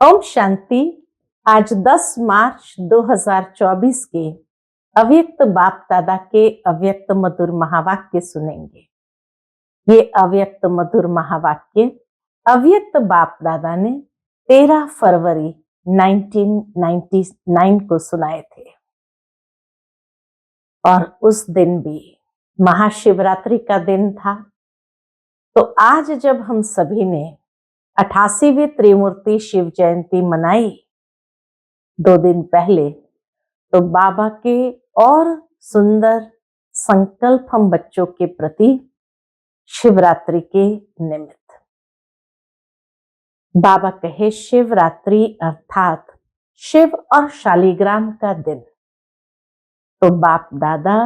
ओम शांति। आज 10 मार्च 2024 के अव्यक्त बाप दादा के अव्यक्त मधुर महावाक्य सुनेंगे। ये अव्यक्त मधुर महावाक्य अव्यक्त बाप दादा ने 13 फरवरी 1999 को सुनाए थे और उस दिन भी महाशिवरात्रि का दिन था। तो आज जब हम सभी ने 88वीं त्रिमूर्ति शिव जयंती मनाई 2 दिन पहले, तो बाबा के और सुंदर संकल्प हम बच्चों के प्रति शिवरात्रि के निमित्त। बाबा कहे शिवरात्रि अर्थात शिव और शालिग्राम का दिन। तो बाप दादा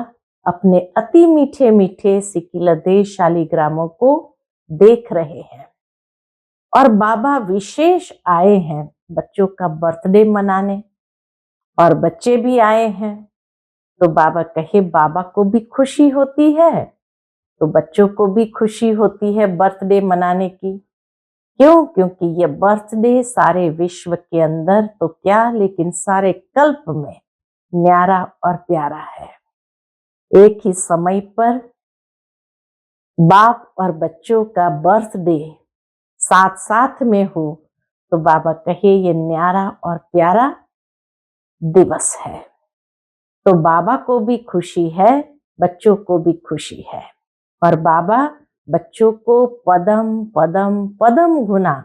अपने अति मीठे मीठे सिकिलदे शालिग्रामों को देख रहे हैं और बाबा विशेष आए हैं बच्चों का बर्थडे मनाने और बच्चे भी आए हैं। तो बाबा कहे बाबा को भी खुशी होती है तो बच्चों को भी खुशी होती है बर्थडे मनाने की। क्यों? क्योंकि ये बर्थडे सारे विश्व के अंदर तो क्या लेकिन सारे कल्प में न्यारा और प्यारा है। एक ही समय पर बाप और बच्चों का बर्थडे साथ साथ में हो तो बाबा कहे ये न्यारा और प्यारा दिवस है। तो बाबा को भी खुशी है, बच्चों को भी खुशी है और बाबा बच्चों को पदम पदम पदम गुना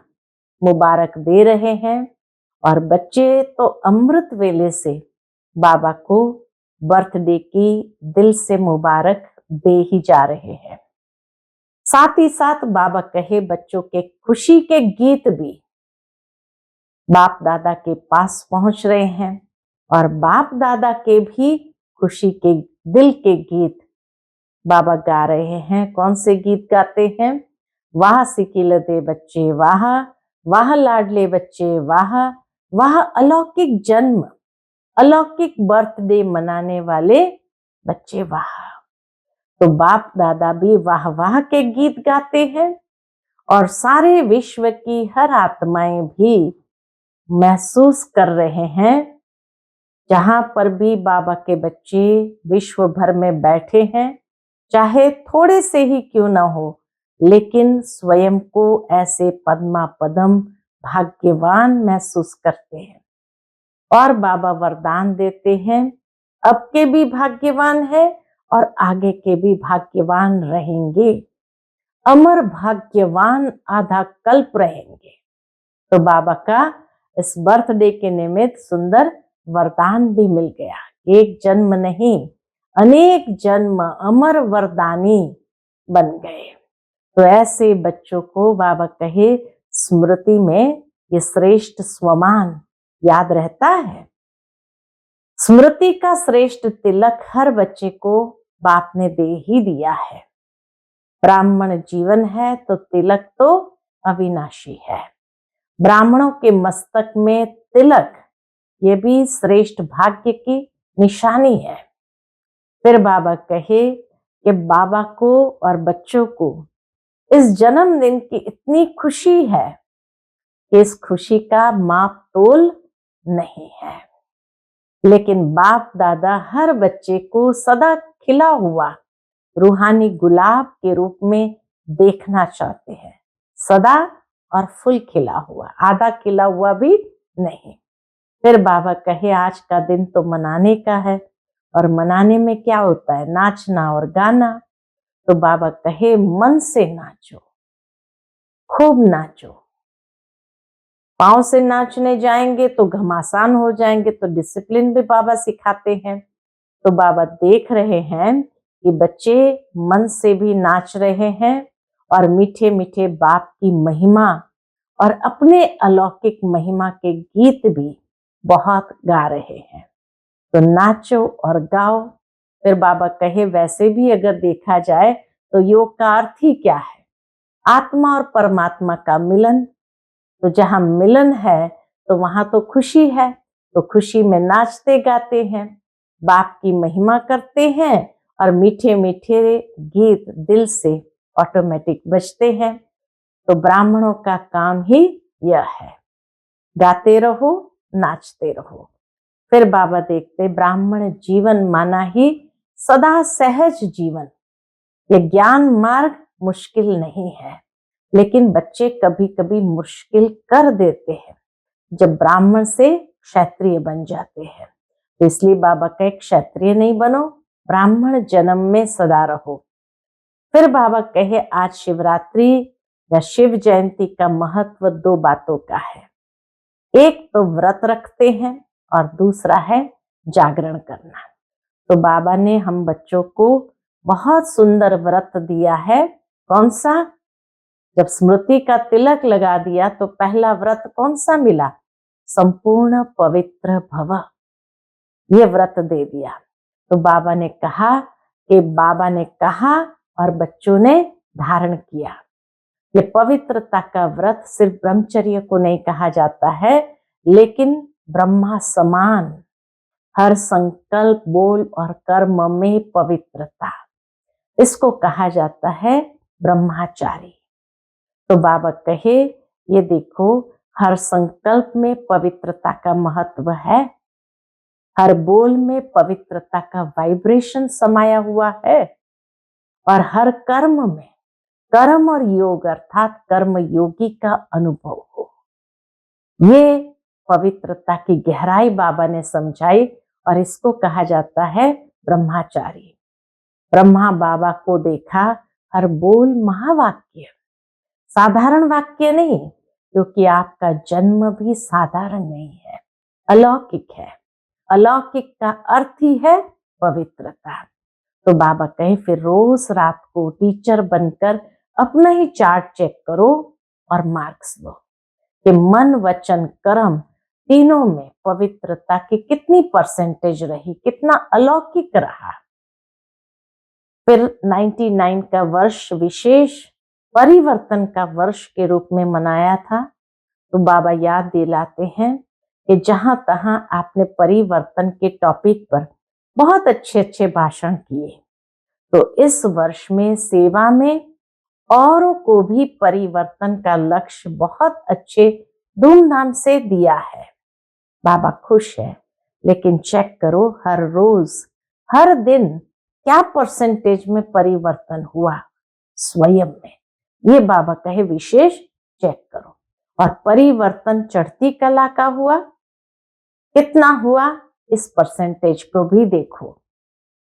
मुबारक दे रहे हैं और बच्चे तो अमृत वेले से बाबा को बर्थडे की दिल से मुबारक दे ही जा रहे हैं। साथ ही साथ बाबा कहे बच्चों के खुशी के गीत भी बाप दादा के पास पहुंच रहे हैं और बाप दादा के भी खुशी के दिल के गीत बाबा गा रहे हैं। कौन से गीत गाते हैं? वाह सिकिलदे बच्चे वाह, वाह लाडले बच्चे वाह, वाह अलौकिक जन्म, अलौकिक बर्थडे मनाने वाले बच्चे वाह। तो बाप दादा भी वाह वाह के गीत गाते हैं और सारे विश्व की हर आत्माएं भी महसूस कर रहे हैं जहां पर भी बाबा के बच्चे विश्व भर में बैठे हैं, चाहे थोड़े से ही क्यों ना हो, लेकिन स्वयं को ऐसे पद्मा पदम भाग्यवान महसूस करते हैं और बाबा वरदान देते हैं अब के भी भाग्यवान है और आगे के भी भाग्यवान रहेंगे, अमर भाग्यवान आधा कल्प रहेंगे। तो बाबा का इस बर्थडे के निमित्त सुंदर वरदान भी मिल गया। एक जन्म नहीं अनेक जन्म अमर वरदानी बन गए। तो ऐसे बच्चों को बाबा कहे स्मृति में ये श्रेष्ठ स्वमान याद रहता है। स्मृति का श्रेष्ठ तिलक हर बच्चे को बाप ने दे ही दिया है। ब्राह्मण जीवन है तो तिलक तो अविनाशी है। ब्राह्मणों के मस्तक में तिलक ये भी श्रेष्ठ भाग्य की निशानी है। फिर बाबा कहे कि बाबा को और बच्चों को इस जन्मदिन की इतनी खुशी है कि इस खुशी का माप तोल नहीं है, लेकिन बाप दादा हर बच्चे को सदा खिला हुआ रूहानी गुलाब के रूप में देखना चाहते हैं, सदा और फुल खिला हुआ, आधा खिला हुआ भी नहीं। फिर बाबा कहे आज का दिन तो मनाने का है और मनाने में क्या होता है? नाचना और गाना। तो बाबा कहे मन से नाचो, खूब नाचो। पांव से नाचने जाएंगे तो घमासान हो जाएंगे, तो डिसिप्लिन भी बाबा सिखाते हैं। तो बाबा देख रहे हैं कि बच्चे मन से भी नाच रहे हैं और मीठे मीठे बाप की महिमा और अपने अलौकिक महिमा के गीत भी बहुत गा रहे हैं। तो नाचो और गाओ। फिर बाबा कहे वैसे भी अगर देखा जाए तो योग का अर्थ ही क्या है? आत्मा और परमात्मा का मिलन। तो जहां मिलन है तो वहां तो खुशी है, तो खुशी में नाचते गाते हैं, बाप की महिमा करते हैं और मीठे मीठे गीत दिल से ऑटोमेटिक बजते हैं। तो ब्राह्मणों का काम ही यह है। गाते रहो, नाचते रहो। फिर बाबा देखते ब्राह्मण जीवन माना ही सदा सहज जीवन। ये ज्ञान मार्ग मुश्किल नहीं है, लेकिन बच्चे कभी कभी मुश्किल कर देते हैं जब ब्राह्मण से क्षत्रिय बन जाते हैं। तो इसलिए बाबा कहे क्षत्रिय नहीं बनो, ब्राह्मण जन्म में सदा रहो। फिर बाबा कहे आज शिवरात्रि या शिव जयंती का महत्व दो बातों का है। एक तो व्रत रखते हैं और दूसरा है जागरण करना। तो बाबा ने हम बच्चों को बहुत सुंदर व्रत दिया है। कौन सा? जब स्मृति का तिलक लगा दिया तो पहला व्रत कौन सा मिला? संपूर्ण पवित्र भव, ये व्रत दे दिया। तो बाबा ने कहा और बच्चों ने धारण किया। ये पवित्रता का व्रत सिर्फ ब्रह्मचर्य को नहीं कहा जाता है, लेकिन ब्रह्मा समान हर संकल्प, बोल और कर्म में पवित्रता, इसको कहा जाता है ब्रह्मचारी। तो बाबा कहे ये देखो, हर संकल्प में पवित्रता का महत्व है, हर बोल में पवित्रता का वाइब्रेशन समाया हुआ है, और हर कर्म में कर्म और योग अर्थात कर्म योगी का अनुभव हो। ये पवित्रता की गहराई बाबा ने समझाई और इसको कहा जाता है ब्रह्मचारी। ब्रह्मा बाबा को देखा, हर बोल महावाक्य, साधारण वाक्य नहीं, क्योंकि आपका जन्म भी साधारण नहीं है, अलौकिक है। अलौकिक का अर्थ ही है पवित्रता। तो बाबा कहे फिर रोज रात को टीचर बनकर अपना ही चार्ट चेक करो और मार्क्स दो कि मन वचन कर्म तीनों में पवित्रता की कितनी परसेंटेज रही, कितना अलौकिक रहा। फिर 99 का वर्ष विशेष परिवर्तन का वर्ष के रूप में मनाया था। तो बाबा याद दिलाते हैं कि जहां तहां आपने परिवर्तन के टॉपिक पर बहुत अच्छे अच्छे भाषण किए, तो इस वर्ष में सेवा में औरों को भी परिवर्तन का लक्ष्य बहुत अच्छे धूमधाम से दिया है। बाबा खुश है, लेकिन चेक करो हर रोज हर दिन क्या परसेंटेज में परिवर्तन हुआ स्वयं में। ये बाबा कहे विशेष चेक करो। और परिवर्तन चढ़ती कला का हुआ, कितना हुआ, इस परसेंटेज को भी देखो।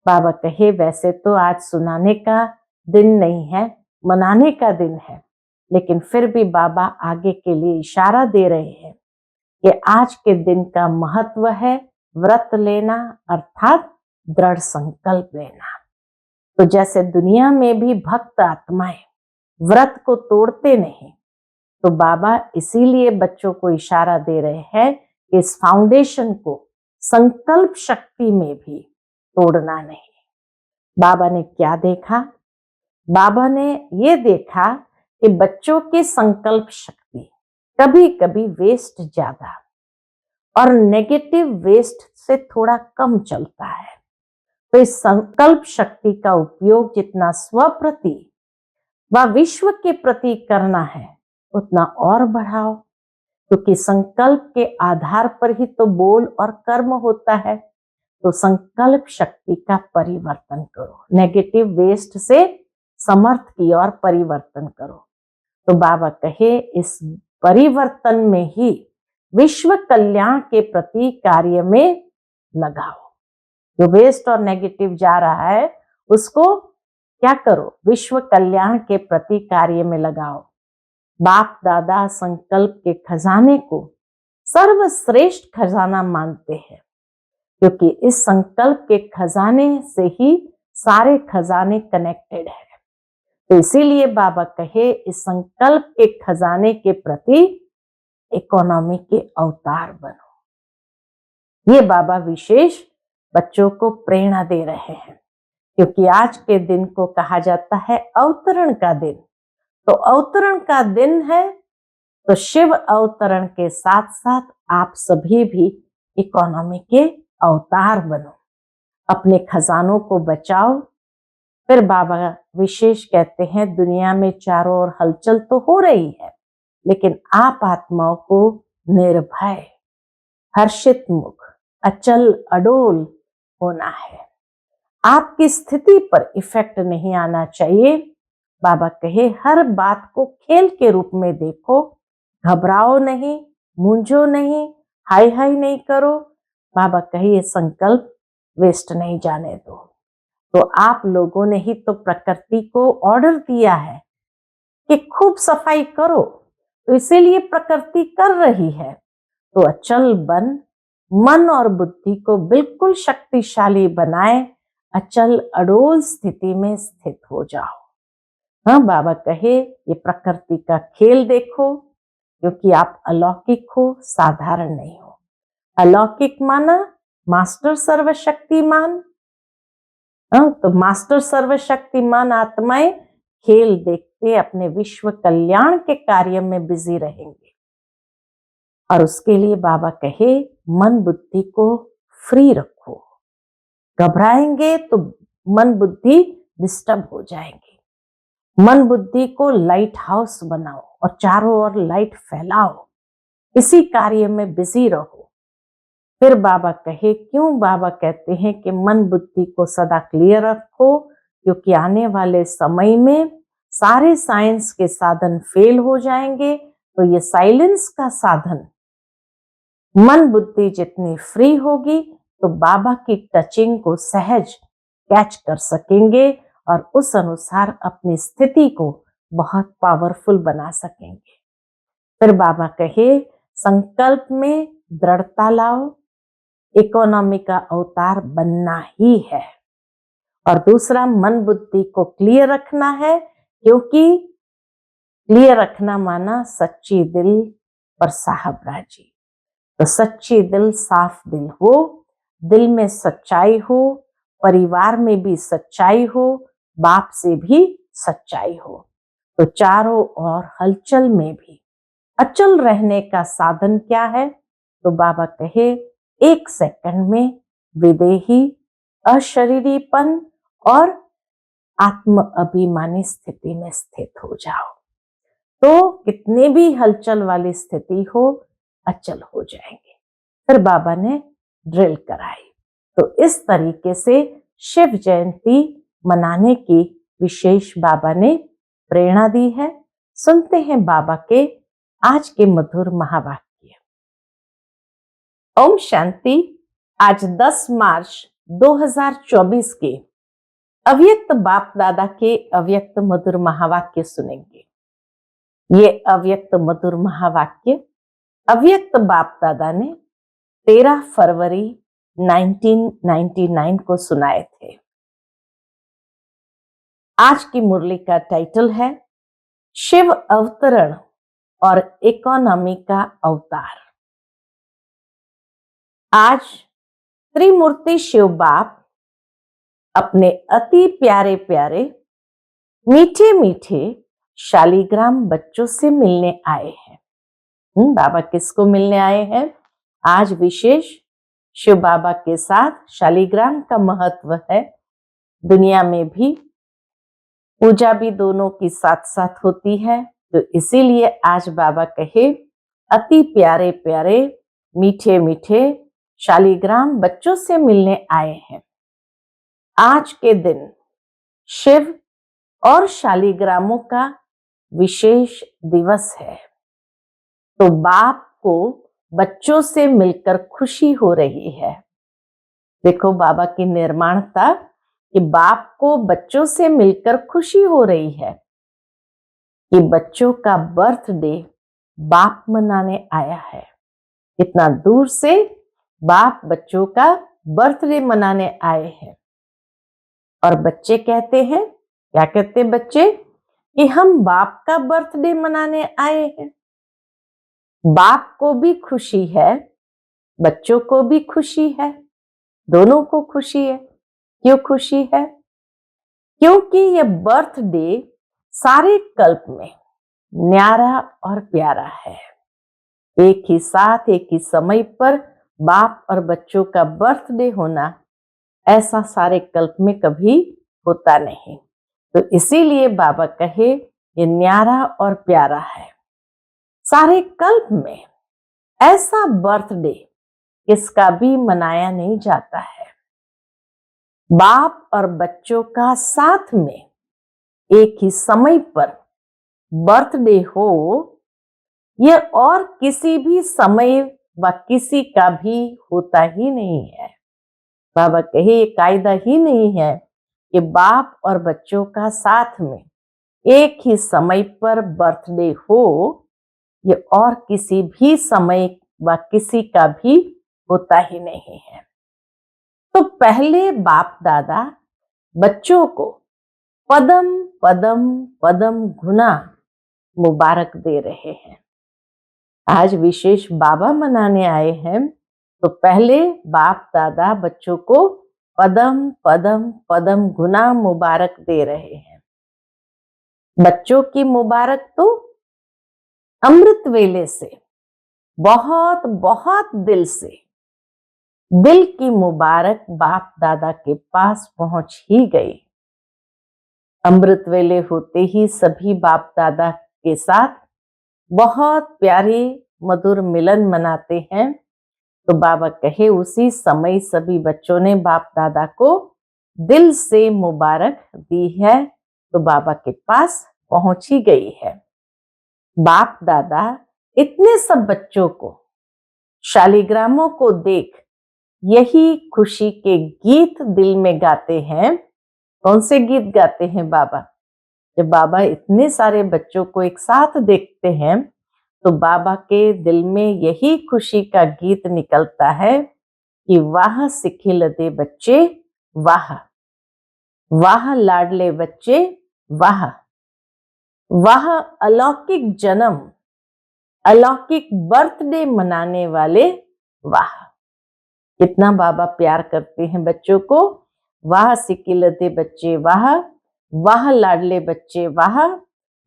बाबा कहे वैसे तो आज सुनाने का दिन नहीं है, मनाने का दिन है, लेकिन फिर भी बाबा आगे के लिए इशारा दे रहे हैं कि आज के दिन का महत्व है व्रत लेना, अर्थात दृढ़ संकल्प लेना। तो जैसे दुनिया में भी भक्त आत्माएं व्रत को तोड़ते नहीं, तो बाबा इसीलिए बच्चों को इशारा दे रहे हैं कि इस फाउंडेशन को संकल्प शक्ति में भी तोड़ना नहीं। बाबा ने क्या देखा? बाबा ने ये देखा कि बच्चों की संकल्प शक्ति कभी कभी वेस्ट ज्यादा और नेगेटिव वेस्ट से थोड़ा कम चलता है। तो इस संकल्प शक्ति का उपयोग जितना स्वप्रति व विश्व के प्रति करना है उतना और बढ़ाओ, क्योंकि संकल्प के आधार पर ही तो बोल और कर्म होता है। तो संकल्प शक्ति का परिवर्तन करो, नेगेटिव वेस्ट से समर्थ की ओर परिवर्तन करो। तो बाबा कहे इस परिवर्तन में ही विश्व कल्याण के प्रति कार्य में लगाओ। जो वेस्ट और नेगेटिव जा रहा है उसको क्या करो, विश्व कल्याण के प्रति कार्य में लगाओ। बाप दादा संकल्प के खजाने को सर्वश्रेष्ठ खजाना मानते हैं, क्योंकि इस संकल्प के खजाने से ही सारे खजाने कनेक्टेड है। तो इसीलिए बाबा कहे इस संकल्प के खजाने के प्रति इकोनॉमी के अवतार बनो। ये बाबा विशेष बच्चों को प्रेरणा दे रहे हैं, क्योंकि आज के दिन को कहा जाता है अवतरण का दिन। तो अवतरण का दिन है, तो शिव अवतरण के साथ साथ आप सभी भी इकोनॉमी के अवतार बनो, अपने खजानों को बचाओ। फिर बाबा विशेष कहते हैं दुनिया में चारों ओर हलचल तो हो रही है, लेकिन आप आत्माओं को निर्भय, हर्षित मुख, अचल अडोल होना है। आपकी स्थिति पर इफेक्ट नहीं आना चाहिए। बाबा कहे हर बात को खेल के रूप में देखो, घबराओ नहीं, मूंझो नहीं, हाय हाय नहीं करो। बाबा कहे ये संकल्प वेस्ट नहीं जाने दो। तो आप लोगों ने ही तो प्रकृति को ऑर्डर दिया है कि खूब सफाई करो, तो इसीलिए प्रकृति कर रही है। तो अचल बन, मन और बुद्धि को बिल्कुल शक्तिशाली बनाए, अचल अडोल स्थिति में स्थित हो जाओ। हाँ, बाबा कहे ये प्रकृति का खेल देखो, क्योंकि आप अलौकिक हो, साधारण नहीं हो। अलौकिक माना मास्टर सर्वशक्तिमान। तो मास्टर सर्वशक्तिमान आत्माएं खेल देखते अपने विश्व कल्याण के कार्य में बिजी रहेंगे। और उसके लिए बाबा कहे मन बुद्धि को फ्री रखो। घबराएंगे तो मन बुद्धि डिस्टर्ब हो जाएंगे। मन बुद्धि को लाइट हाउस बनाओ और चारों ओर लाइट फैलाओ, इसी कार्य में बिजी रहो। फिर बाबा कहे क्यों बाबा कहते हैं कि मन बुद्धि को सदा क्लियर रखो, क्योंकि आने वाले समय में सारे साइंस के साधन फेल हो जाएंगे। तो ये साइलेंस का साधन, मन बुद्धि जितनी फ्री होगी तो बाबा की टचिंग को सहज कैच कर सकेंगे और उस अनुसार अपनी स्थिति को बहुत पावरफुल बना सकेंगे। फिर बाबा कहे संकल्प में दृढ़ता लाओ, इकोनॉमी का अवतार बनना ही है। और दूसरा, मन बुद्धि को क्लियर रखना है, क्योंकि क्लियर रखना माना सच्ची दिल और साहब राजी। तो सच्ची दिल, साफ दिल हो, दिल में सच्चाई हो, परिवार में भी सच्चाई हो, बाप से भी सच्चाई हो, तो चारों ओर हलचल में भी अचल रहने का साधन क्या है? तो बाबा कहे 1 सेकंड में विदेही, अशरीरीपन और आत्म अभिमानी स्थिति में स्थित हो जाओ। तो कितने भी हलचल वाली स्थिति हो, अचल हो जाएंगे। फिर बाबा ने ड्रिल कराई। तो इस तरीके से शिव जयंती मनाने की विशेष बाबा ने प्रेरणा दी है। सुनते हैं बाबा के आज के मधुर महावाक्य। ओम शांति। आज 10 मार्च 2024 के अव्यक्त बाप दादा के अव्यक्त मधुर महावाक्य सुनेंगे। ये अव्यक्त मधुर महावाक्य अव्यक्त बाप दादा ने 13 फरवरी 1999 को सुनाए थे। आज की मुरली का टाइटल है शिव अवतरण और इकोनॉमी का अवतार। आज त्रिमूर्ति शिव बाप अपने अति प्यारे प्यारे मीठे मीठे शालीग्राम बच्चों से मिलने आए हैं। बाबा किसको मिलने आए हैं? आज विशेष शिव बाबा के साथ शालीग्राम का महत्व है। दुनिया में भी पूजा भी दोनों की साथ साथ होती है, तो इसीलिए आज बाबा कहे अति प्यारे प्यारे मीठे मीठे शालीग्राम बच्चों से मिलने आए हैं। आज के दिन शिव और शालीग्रामों का विशेष दिवस है। तो बाप को बच्चों से मिलकर खुशी हो रही है। देखो बाबा की निर्माणता कि बाप को बच्चों से मिलकर खुशी हो रही है कि बच्चों का बर्थडे बाप मनाने आया है। इतना दूर से बाप बच्चों का बर्थडे मनाने आए हैं। और बच्चे कहते हैं, क्या कहते हैं बच्चे? कि हम बाप का बर्थडे मनाने आए हैं। बाप को भी खुशी है, बच्चों को भी खुशी है, दोनों को खुशी है। क्यों खुशी है? क्योंकि यह बर्थडे सारे कल्प में न्यारा और प्यारा है। एक ही साथ एक ही समय पर बाप और बच्चों का बर्थडे होना ऐसा सारे कल्प में कभी होता नहीं। तो इसीलिए बाबा कहे ये न्यारा और प्यारा है। सारे कल्प में ऐसा बर्थडे किसका भी मनाया नहीं जाता है। बाप और बच्चों का साथ में एक ही समय पर बर्थडे हो, यह और किसी भी समय व किसी का भी होता ही नहीं है। बाबा कहे ये कायदा ही नहीं है कि बाप और बच्चों का साथ में एक ही समय पर बर्थडे हो, ये और किसी भी समय व किसी का भी होता ही नहीं है। तो पहले बाप दादा बच्चों को पदम पदम पदम गुना मुबारक दे रहे हैं। आज विशेष बाबा मनाने आए हैं, तो पहले बाप दादा बच्चों को पदम पदम पदम गुना मुबारक दे रहे हैं। बच्चों की मुबारक तो अमृत वेले से बहुत बहुत दिल से, दिल की मुबारक बाप दादा के पास पहुंच ही गई। अमृत वेले होते ही सभी बाप दादा के साथ बहुत प्यारे मधुर मिलन मनाते हैं। तो बाबा कहे उसी समय सभी बच्चों ने बाप दादा को दिल से मुबारक दी है, तो बाबा के पास पहुंच ही गई है। बाप दादा इतने सब बच्चों को, शालिग्रामों को देख यही खुशी के गीत दिल में गाते हैं। कौन से गीत गाते हैं बाबा? जब बाबा इतने सारे बच्चों को एक साथ देखते हैं, तो बाबा के दिल में यही खुशी का गीत निकलता है कि वाह सिखिलते बच्चे वाह, वाह लाडले बच्चे वाह, वाह अलौकिक जन्म, अलौकिक बर्थडे मनाने वाले वाह। कितना बाबा प्यार करते हैं बच्चों को। वाह सिकिलते बच्चे वाह, वाह लाडले बच्चे वाह,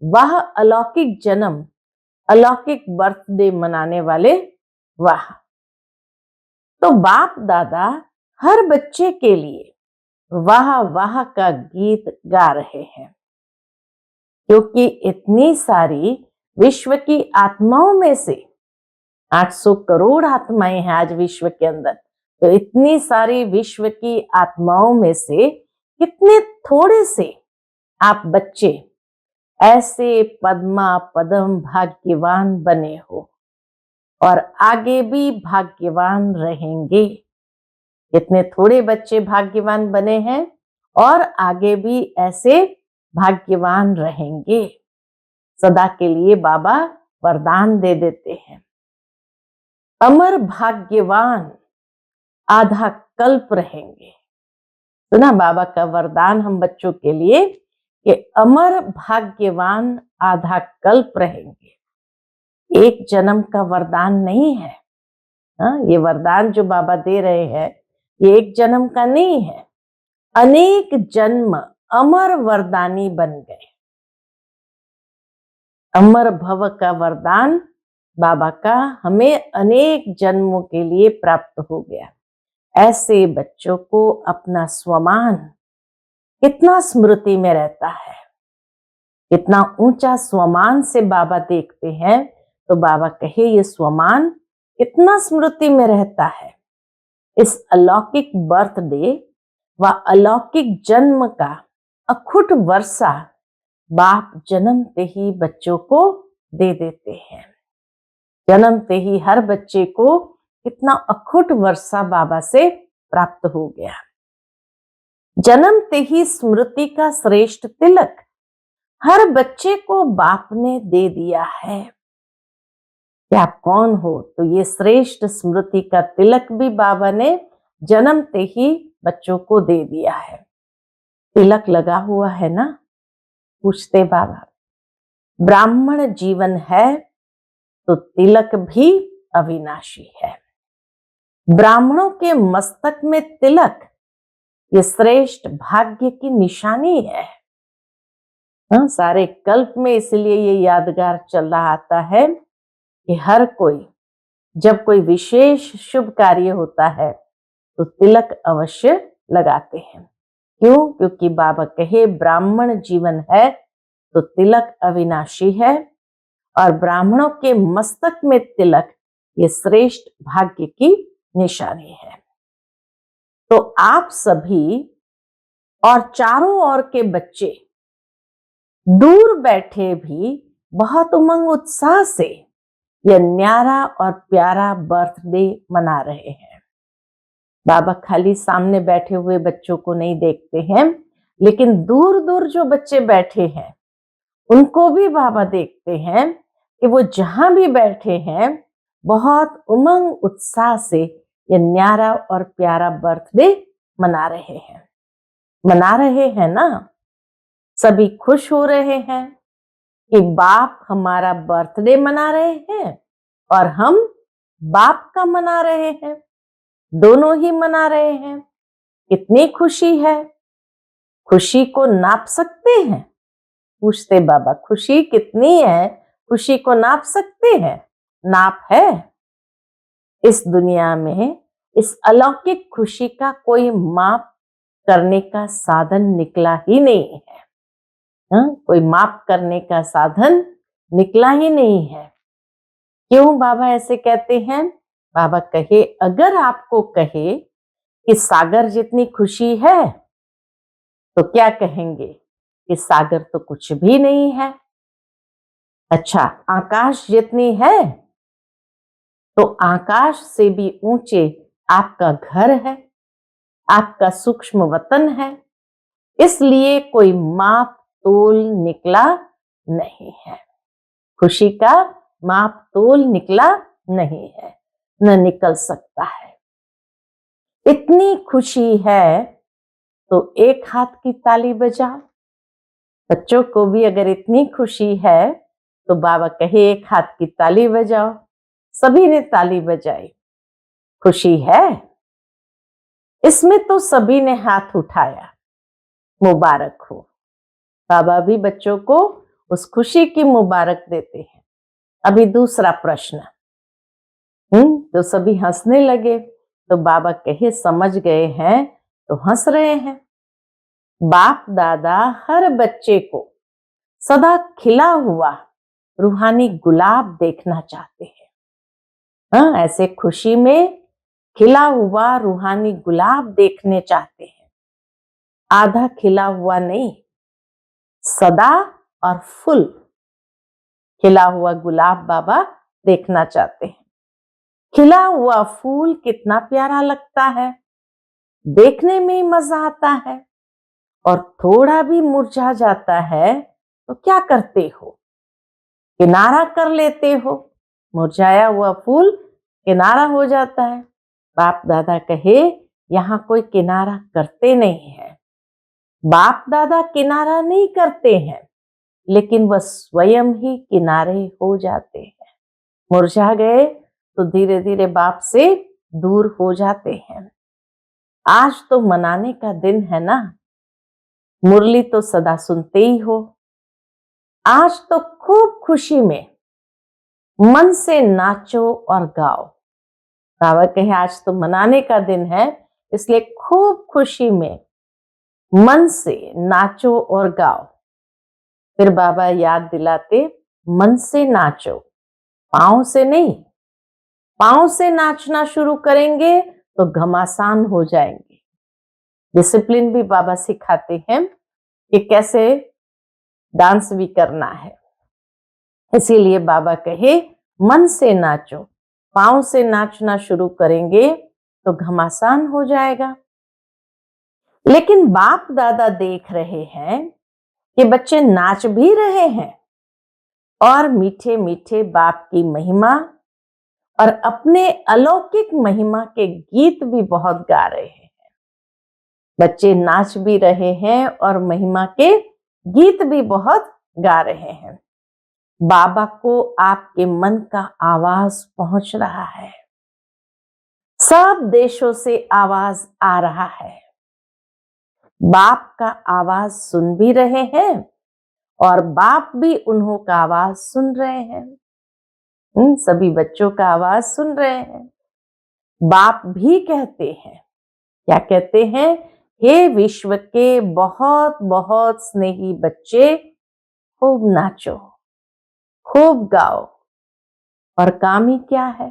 वाह अलौकिक जन्म, अलौकिक बर्थडे मनाने वाले वाह। तो बाप दादा हर बच्चे के लिए वाह वाह का गीत गा रहे हैं, क्योंकि इतनी सारी विश्व की आत्माओं में से 800 करोड़ आत्माएं हैं आज विश्व के अंदर। तो इतनी सारी विश्व की आत्माओं में से कितने थोड़े से आप बच्चे ऐसे पद्मा पदम भाग्यवान बने हो और आगे भी भाग्यवान रहेंगे। इतने थोड़े बच्चे भाग्यवान बने हैं और आगे भी ऐसे भाग्यवान रहेंगे। सदा के लिए बाबा वरदान दे देते हैं। अमर भाग्यवान आधा कल्प रहेंगे। सुना बाबा का वरदान हम बच्चों के लिए कि अमर भाग्यवान आधा कल्प रहेंगे। एक जन्म का वरदान नहीं है। ये वरदान जो बाबा दे रहे हैं ये एक जन्म का नहीं है, अनेक जन्म अमर वरदानी बन गए। अमर भव का वरदान बाबा का हमें अनेक जन्मों के लिए प्राप्त हो गया। ऐसे बच्चों को अपना स्वमान कितना स्मृति में रहता है, कितना ऊंचा स्वमान से बाबा देखते हैं। तो बाबा कहे ये स्वमान कितना स्मृति में रहता है। इस अलौकिक बर्थडे व अलौकिक जन्म का अखुट वर्षा बाप जन्मते ही बच्चों को दे देते हैं। जन्मते ही हर बच्चे को कितना अखुट वर्षा बाबा से प्राप्त हो गया। जन्मते ही स्मृति का श्रेष्ठ तिलक हर बच्चे को बाप ने दे दिया है। कि आप कौन हो, तो ये श्रेष्ठ स्मृति का तिलक भी बाबा ने जन्मते ही बच्चों को दे दिया है। तिलक लगा हुआ है ना? पूछते बाबा, ब्राह्मण जीवन है तो तिलक भी अविनाशी है। ब्राह्मणों के मस्तक में तिलक ये श्रेष्ठ भाग्य की निशानी है। सारे कल्प में इसलिए ये यादगार चला आता है कि हर कोई जब कोई विशेष शुभ कार्य होता है तो तिलक अवश्य लगाते हैं। क्यों? क्योंकि बाबा कहे ब्राह्मण जीवन है तो तिलक अविनाशी है और ब्राह्मणों के मस्तक में तिलक ये श्रेष्ठ भाग्य की निशानी है। तो आप सभी और चारों ओर के बच्चे दूर बैठे भी बहुत उमंग उत्साह से यह न्यारा और प्यारा बर्थडे मना रहे हैं। बाबा खाली सामने बैठे हुए बच्चों को नहीं देखते हैं, लेकिन दूर दूर जो बच्चे बैठे हैं उनको भी बाबा देखते हैं कि वो जहां भी बैठे हैं बहुत उमंग उत्साह से ये न्यारा और प्यारा बर्थडे मना रहे हैं। मना रहे हैं ना? सभी खुश हो रहे हैं कि बाप हमारा बर्थडे मना रहे हैं और हम बाप का मना रहे हैं, दोनों ही मना रहे हैं। कितनी खुशी है! खुशी को नाप सकते हैं? पूछते बाबा, खुशी कितनी है? खुशी को नाप सकते हैं? नाप है? इस दुनिया में इस अलौकिक खुशी का कोई माप करने का साधन निकला ही नहीं है। कोई माप करने का साधन निकला ही नहीं है। क्यों बाबा ऐसे कहते हैं? बाबा कहे, अगर आपको कहे कि सागर जितनी खुशी है तो क्या कहेंगे कि सागर तो कुछ भी नहीं है। अच्छा, आकाश जितनी है तो आकाश से भी ऊंचे आपका घर है, आपका सूक्ष्म वतन है, इसलिए कोई माप तोल निकला नहीं है। खुशी का माप तोल निकला नहीं है, न निकल सकता है। इतनी खुशी है तो एक हाथ की ताली बजाओ। बच्चों को भी अगर इतनी खुशी है तो बाबा कहे एक हाथ की ताली बजाओ। सभी ने ताली बजाई। खुशी है, इसमें तो सभी ने हाथ उठाया। मुबारक हो। बाबा भी बच्चों को उस खुशी की मुबारक देते हैं। अभी दूसरा प्रश्न। तो सभी हंसने लगे। तो बाबा कहे, समझ गए हैं तो हंस रहे हैं। बाप दादा हर बच्चे को सदा खिला हुआ रूहानी गुलाब देखना चाहते हैं। ऐसे खुशी में खिला हुआ रूहानी गुलाब देखने चाहते हैं। आधा खिला हुआ नहीं, सदा और फुल खिला हुआ गुलाब बाबा देखना चाहते हैं। खिला हुआ फूल कितना प्यारा लगता है, देखने में ही मजा आता है। और थोड़ा भी मुरझा जाता है तो क्या करते हो? किनारा कर लेते हो। मुरझाया हुआ फूल किनारा हो जाता है। बाप दादा कहे, यहां कोई किनारा करते नहीं है। बाप दादा किनारा नहीं करते हैं, लेकिन वह स्वयं ही किनारे हो जाते हैं। मुरझा गए तो धीरे धीरे बाप से दूर हो जाते हैं। आज तो मनाने का दिन है ना। मुरली तो सदा सुनते ही हो। आज तो खूब खुशी में मन से नाचो और गाओ। बाबा कहे, आज तो मनाने का दिन है, इसलिए खूब खुशी में मन से नाचो और गाओ। फिर बाबा याद दिलाते, मन से नाचो, पांव से नहीं। पांव से नाचना शुरू करेंगे तो घमासान हो जाएंगे। डिसिप्लिन भी बाबा सिखाते हैं कि कैसे डांस भी करना है। इसीलिए बाबा कहे, मन से नाचो। पांव से नाचना शुरू करेंगे तो घमासान हो जाएगा। लेकिन बाप दादा देख रहे हैं कि बच्चे नाच भी रहे हैं और मीठे मीठे बाप की महिमा और अपने अलौकिक महिमा के गीत भी बहुत गा रहे हैं। बच्चे नाच भी रहे हैं और महिमा के गीत भी बहुत गा रहे हैं। बाबा को आपके मन का आवाज पहुंच रहा है। सब देशों से आवाज आ रहा है। बाप का आवाज सुन भी रहे हैं और बाप भी उन्हों का आवाज सुन रहे हैं। सभी बच्चों का आवाज सुन रहे हैं। बाप भी कहते हैं, क्या कहते हैं? हे विश्व के बहुत बहुत स्नेही बच्चे, खूब नाचो, खूब गाओ। और काम ही क्या है?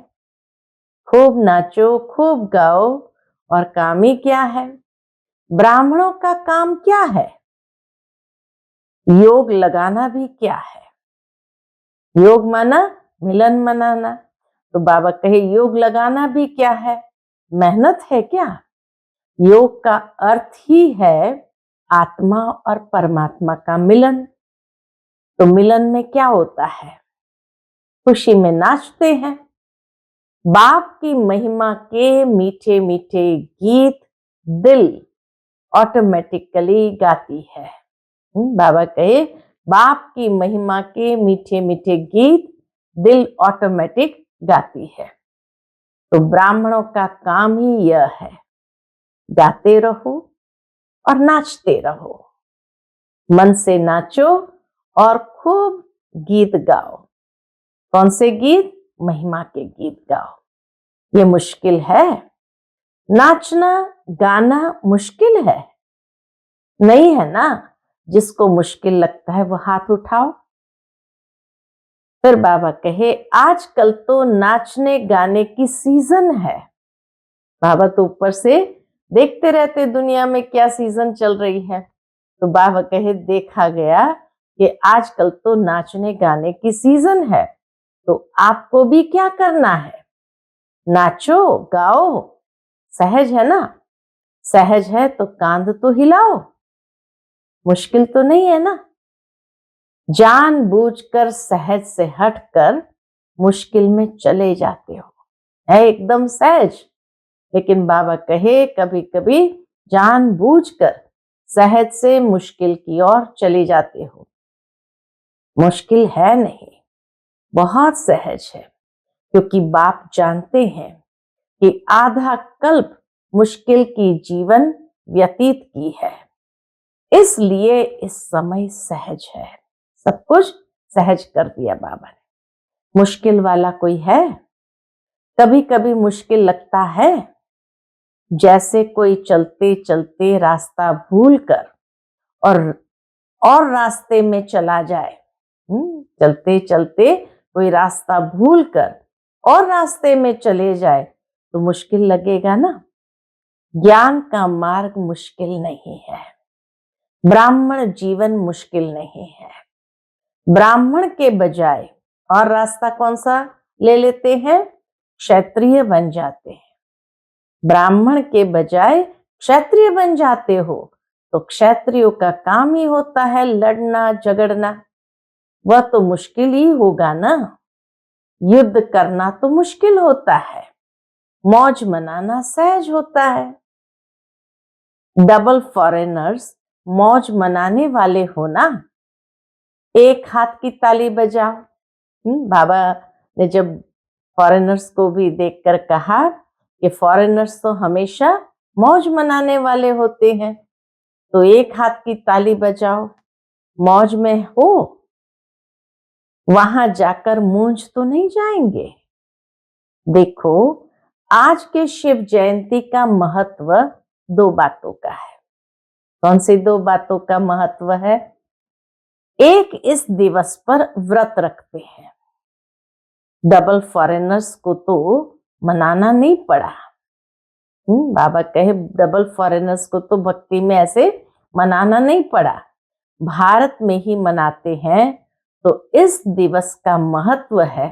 खूब नाचो, खूब गाओ। और काम ही क्या है? ब्राह्मणों का काम क्या है? योग लगाना भी क्या है? योग माना मिलन मनाना। तो बाबा कहे योग लगाना भी क्या है? मेहनत है क्या? योग का अर्थ ही है आत्मा और परमात्मा का मिलन। तो मिलन में क्या होता है? खुशी में नाचते हैं। बाप की महिमा के मीठे मीठे गीत दिल ऑटोमेटिकली गाती है। बाबा कहे बाप की महिमा के मीठे मीठे गीत दिल ऑटोमेटिक गाती है। तो ब्राह्मणों का काम ही यह है, गाते रहो और नाचते रहो। मन से नाचो और खूब गीत गाओ। कौन से गीत? महिमा के गीत गाओ। ये मुश्किल है? नाचना गाना मुश्किल है? नहीं है ना। जिसको मुश्किल लगता है वो हाथ उठाओ। फिर बाबा कहे आजकल तो नाचने गाने की सीजन है। बाबा तो ऊपर से देखते रहते दुनिया में क्या सीजन चल रही है। तो बाबा कहे देखा गया कि आजकल तो नाचने गाने की सीजन है। तो आपको भी क्या करना है? नाचो गाओ। सहज है ना? सहज है तो कांध तो हिलाओ। मुश्किल तो नहीं है ना। जानबूझकर सहज से हटकर मुश्किल में चले जाते हो, है एकदम सहज। लेकिन बाबा कहे कभी कभी जानबूझकर सहज से मुश्किल की ओर चले जाते हो। मुश्किल है नहीं, बहुत सहज है। क्योंकि बाप जानते हैं कि आधा कल्प मुश्किल की जीवन व्यतीत की है, इसलिए इस समय सहज है। सब कुछ सहज कर दिया बाबा ने। मुश्किल वाला कोई है? कभी कभी मुश्किल लगता है, जैसे कोई चलते चलते रास्ता भूलकर और रास्ते में चला जाए। चलते चलते कोई रास्ता भूलकर और रास्ते में चले जाए तो मुश्किल लगेगा ना। ज्ञान का मार्ग मुश्किल नहीं है। ब्राह्मण जीवन मुश्किल नहीं है। ब्राह्मण के बजाय और रास्ता कौन सा ले लेते हैं? क्षत्रिय बन जाते हैं। ब्राह्मण के बजाय क्षत्रिय बन जाते हो तो क्षत्रियों का काम ही होता है लड़ना झगड़ना। वह तो मुश्किल ही होगा ना। युद्ध करना तो मुश्किल होता है, मौज मनाना सहज होता है। डबल फॉरेनर्स मौज मनाने वाले हो ना। एक हाथ की ताली बजाओ। बाबा ने जब फॉरेनर्स को भी देखकर कहा कि फॉरेनर्स तो हमेशा मौज मनाने वाले होते हैं, तो एक हाथ की ताली बजाओ। मौज में हो, वहां जाकर मूंझ तो नहीं जाएंगे। देखो, आज के शिव जयंती का महत्व दो बातों का है। कौन सी दो बातों का महत्व है? एक, इस दिवस पर व्रत रखते हैं। डबल फॉरेनर्स को तो मनाना नहीं पड़ा। बाबा कहे डबल फॉरेनर्स को तो भक्ति में ऐसे मनाना नहीं पड़ा, भारत में ही मनाते हैं। तो इस दिवस का महत्व है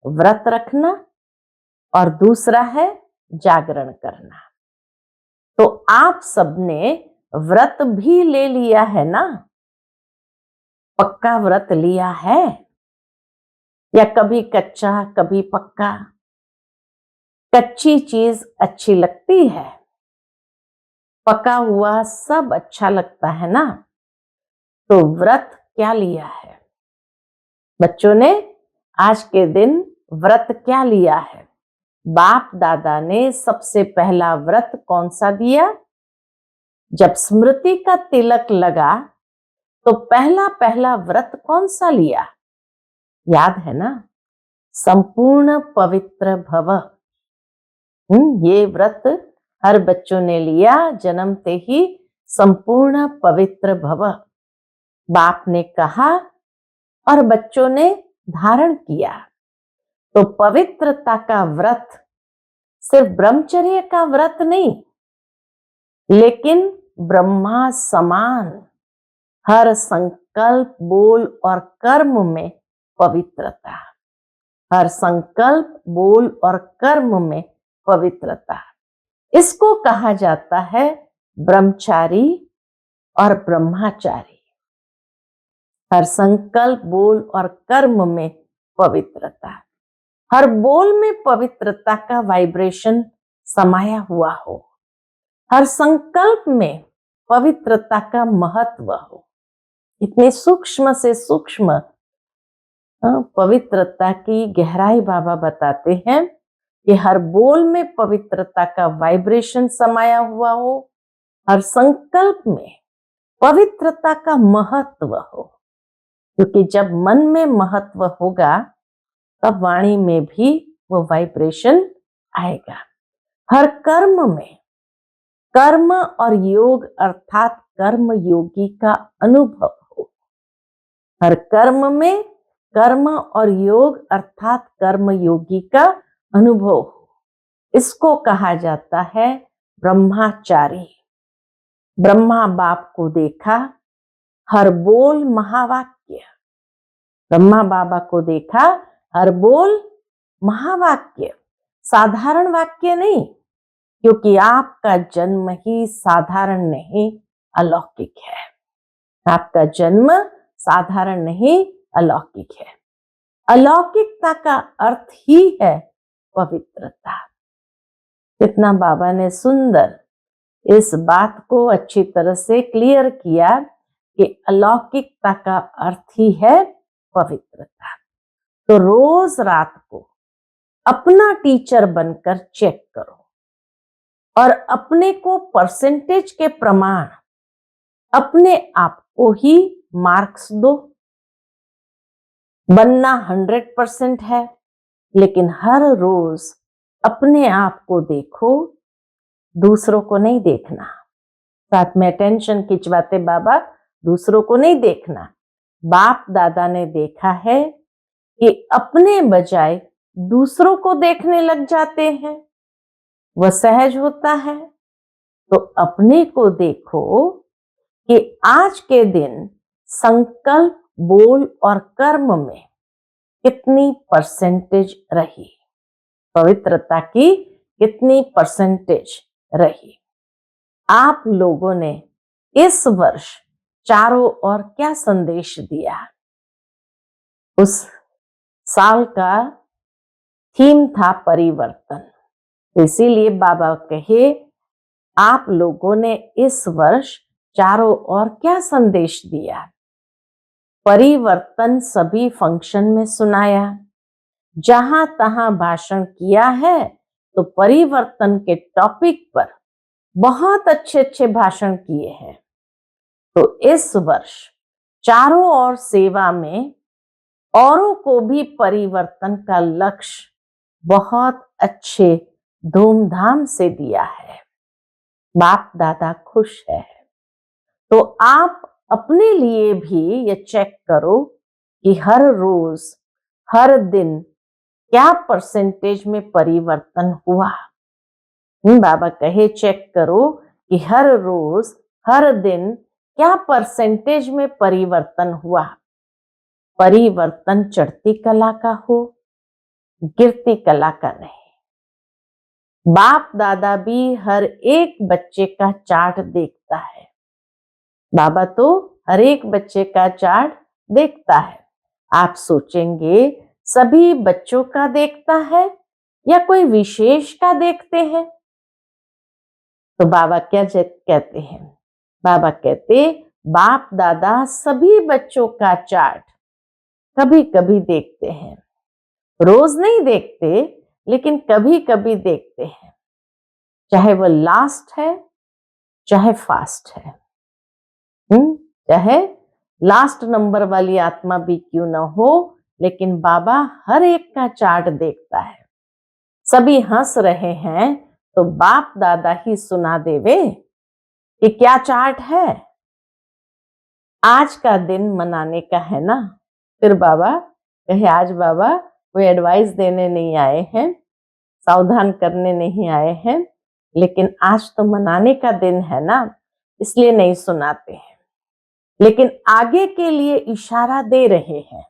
व्रत रखना और दूसरा है जागरण करना। तो आप सबने व्रत भी ले लिया है ना? पक्का व्रत लिया है या कभी कच्चा कभी पक्का? कच्ची चीज अच्छी लगती है, पका हुआ सब अच्छा लगता है ना। तो व्रत क्या लिया है बच्चों ने? आज के दिन व्रत क्या लिया है? बाप दादा ने सबसे पहला व्रत कौन सा दिया? जब स्मृति का तिलक लगा तो पहला पहला व्रत कौन सा लिया? याद है ना? संपूर्ण पवित्र भव। ये व्रत हर बच्चों ने लिया जन्मते ही। संपूर्ण पवित्र भव बाप ने कहा और बच्चों ने धारण किया। तो पवित्रता का व्रत सिर्फ ब्रह्मचर्य का व्रत नहीं, लेकिन ब्रह्मा समान हर संकल्प, बोल और कर्म में पवित्रता। हर संकल्प, बोल और कर्म में पवित्रता। इसको कहा जाता है ब्रह्मचारी और ब्रह्मचारी। हर संकल्प, बोल और कर्म में पवित्रता। हर बोल में पवित्रता का वाइब्रेशन समाया हुआ हो। हर संकल्प में पवित्रता का महत्व हो। इतने सूक्ष्म से सूक्ष्म पवित्रता की गहराई बाबा बताते हैं कि हर बोल में पवित्रता का वाइब्रेशन समाया हुआ हो, हर संकल्प में पवित्रता का महत्व हो। क्योंकि जब मन में महत्व होगा तब वाणी में भी वो वाइब्रेशन आएगा। हर कर्म में कर्म और योग अर्थात कर्म योगी का अनुभव हो। हर कर्म में कर्म और योग अर्थात कर्म योगी का अनुभव हो। इसको कहा जाता है ब्रह्मचारी। ब्रह्मा बाप को देखा, हर बोल महावाक्य। ब्रह्मा बाबा को देखा, हर बोल महावाक्य, साधारण वाक्य नहीं, क्योंकि आपका जन्म ही साधारण नहीं, अलौकिक है। आपका जन्म साधारण नहीं, अलौकिक है। अलौकिकता का अर्थ ही है पवित्रता। कितना बाबा ने सुंदर इस बात को अच्छी तरह से क्लियर किया कि अलौकिकता का अर्थ ही है पवित्रता। तो रोज रात को अपना टीचर बनकर चेक करो और अपने को परसेंटेज के प्रमाण अपने आप को ही मार्क्स दो। बनना 100% है, लेकिन हर रोज अपने आप को देखो, दूसरों को नहीं देखना। साथ में टेंशन खिंचवाते बाबा दूसरों को नहीं देखना। बाप दादा ने देखा है कि अपने बजाय दूसरों को देखने लग जाते हैं, वह सहज होता है। तो अपने को देखो कि आज के दिन संकल्प, बोल और कर्म में कितनी परसेंटेज रही, पवित्रता की कितनी परसेंटेज रही। आप लोगों ने इस वर्ष चारों ओर क्या संदेश दिया? उस साल का थीम था परिवर्तन। तो इसीलिए बाबा कहे आप लोगों ने इस वर्ष चारों ओर क्या संदेश दिया? परिवर्तन सभी फंक्शन में सुनाया, जहां तहां भाषण किया है। तो परिवर्तन के टॉपिक पर बहुत अच्छे अच्छे भाषण किए हैं। तो इस वर्ष चारों ओर सेवा में औरों को भी परिवर्तन का लक्ष्य बहुत अच्छे धूमधाम से दिया है। बाप दादा खुश है। तो आप अपने लिए भी ये चेक करो कि हर रोज, हर दिन क्या परसेंटेज में परिवर्तन हुआ। बाबा कहे चेक करो कि हर रोज, हर दिन क्या परसेंटेज में परिवर्तन हुआ। परिवर्तन चढ़ती कला का हो, गिरती कला का नहीं। बाप दादा भी हर एक बच्चे का चार्ट देखता है। बाबा तो हर एक बच्चे का चार्ट देखता है। आप सोचेंगे सभी बच्चों का देखता है या कोई विशेष का देखते हैं? तो बाबा क्या कहते हैं? बाबा कहते बाप दादा सभी बच्चों का चार्ट कभी कभी देखते हैं। रोज नहीं देखते, लेकिन कभी कभी देखते हैं। चाहे वो लास्ट है, चाहे फास्ट है, चाहे लास्ट नंबर वाली आत्मा भी क्यों ना हो, लेकिन बाबा हर एक का चार्ट देखता है। सभी हंस रहे हैं तो बाप दादा ही सुना देवे कि क्या चार्ट है। आज का दिन मनाने का है ना। फिर बाबा कहे आज बाबा कोई एडवाइस देने नहीं आए हैं, सावधान करने नहीं आए हैं, लेकिन आज तो मनाने का दिन है ना, इसलिए नहीं सुनाते हैं। लेकिन आगे के लिए इशारा दे रहे हैं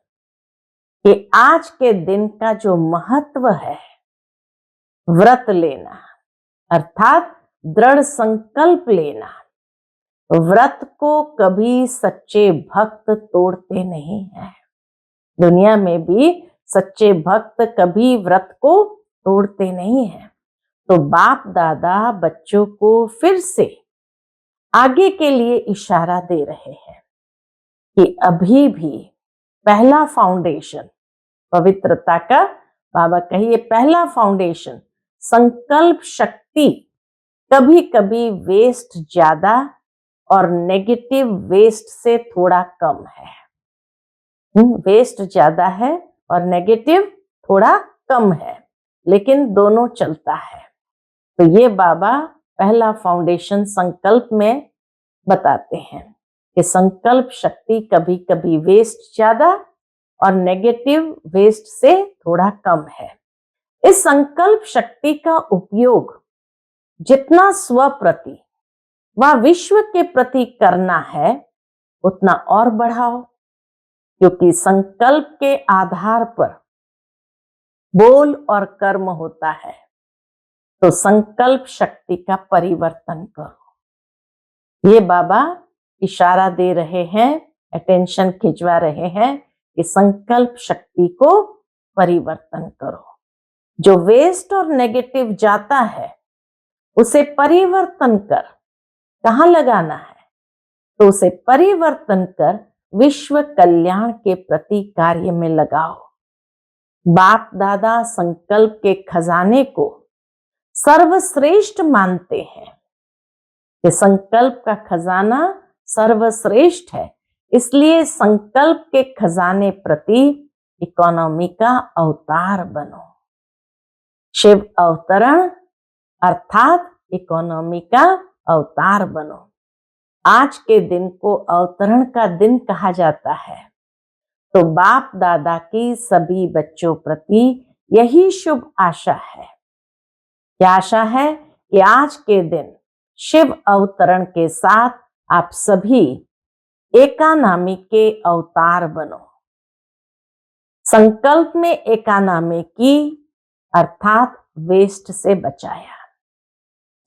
कि आज के दिन का जो महत्व है, व्रत लेना अर्थात दृढ़ संकल्प लेना। व्रत को कभी सच्चे भक्त तोड़ते नहीं हैं। दुनिया में भी सच्चे भक्त कभी व्रत को तोड़ते नहीं हैं। तो बाप दादा बच्चों को फिर से आगे के लिए इशारा दे रहे हैं कि अभी भी पहला फाउंडेशन पवित्रता का, बाबा कहिए पहला फाउंडेशन संकल्प शक्ति कभी कभी वेस्ट ज्यादा और नेगेटिव वेस्ट से थोड़ा कम है। वेस्ट ज्यादा है और नेगेटिव थोड़ा कम है, लेकिन दोनों चलता है। तो ये बाबा पहला फाउंडेशन संकल्प में बताते हैं कि संकल्प शक्ति कभी कभी वेस्ट ज्यादा और नेगेटिव वेस्ट से थोड़ा कम है। इस संकल्प शक्ति का उपयोग जितना स्व प्रति व विश्व के प्रति करना है उतना और बढ़ाओ, क्योंकि संकल्प के आधार पर बोल और कर्म होता है। तो संकल्प शक्ति का परिवर्तन करो। ये बाबा इशारा दे रहे हैं, अटेंशन खिंचवा रहे हैं कि संकल्प शक्ति को परिवर्तन करो। जो वेस्ट और नेगेटिव जाता है उसे परिवर्तन कर कहाँ लगाना है, तो उसे परिवर्तन कर विश्व कल्याण के प्रति कार्य में लगाओ। बाप दादा संकल्प के खजाने को सर्वश्रेष्ठ मानते हैं कि संकल्प का खजाना सर्वश्रेष्ठ है, इसलिए संकल्प के खजाने प्रति इकोनॉमी का अवतार बनो। शिव अवतरण अर्थात इकोनॉमी का अवतार बनो। आज के दिन को अवतरण का दिन कहा जाता है। तो बाप दादा की सभी बच्चों प्रति यही शुभ आशा है। क्या आशा है कि आज के दिन शिव अवतरण के साथ आप सभी एकानामी के अवतार बनो। संकल्प में एकानामी की अर्थात वेस्ट से बचाया।